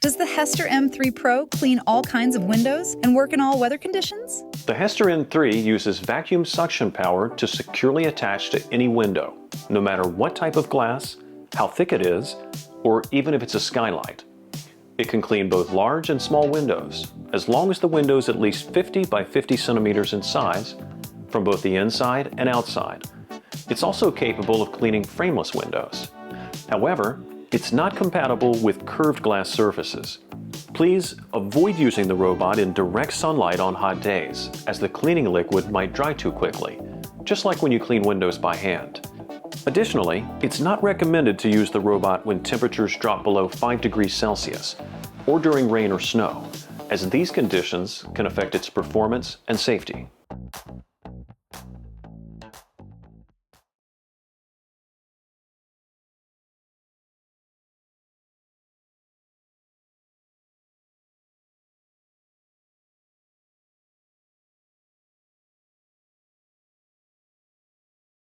Does the HESTER M3 Pro clean all kinds of windows and work in all weather conditions? The HESTER M3 uses vacuum suction power to securely attach to any window, no matter what type of glass, how thick it is, or even if it's a skylight. It can clean both large and small windows, as long as the window is at least 50 by 50 centimeters in size, from both the inside and outside. It's also capable of cleaning frameless windows. However, it's not compatible with curved glass surfaces. Please avoid using the robot in direct sunlight on hot days, as the cleaning liquid might dry too quickly, just like when you clean windows by hand. Additionally, it's not recommended to use the robot when temperatures drop below 5 degrees Celsius, or during rain or snow, as these conditions can affect its performance and safety.